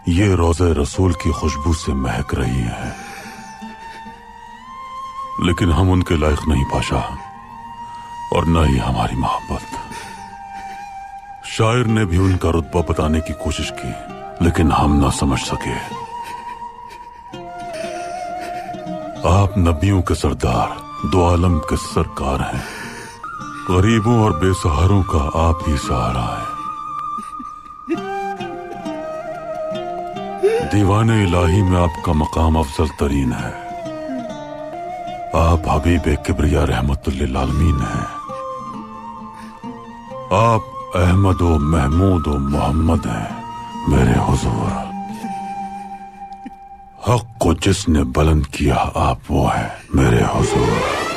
ये रोज़े रसूल की खुशबू से महक रही हैं, लेकिन हम उनके लायक नहीं पाशा, और न ही हमारी मोहब्बत। शायर ने भी उनका रुतबा बताने की कोशिश की, लेकिन हम ना समझ सके। आप नबियों के सरदार, दो आलम के सरकार हैं। गरीबों और बेसहारों का आप ही सहारा है। दीवाने इलाही में आपका मकाम अफजल तरीन है। आप हबीब किबरिया रहमतुल्लिल आलमीन हैं। आप अहमद व महमूद व मोहम्मद हैं मेरे हुजूर। हक को जिसने बुलंद किया आप वो है मेरे हुजूर।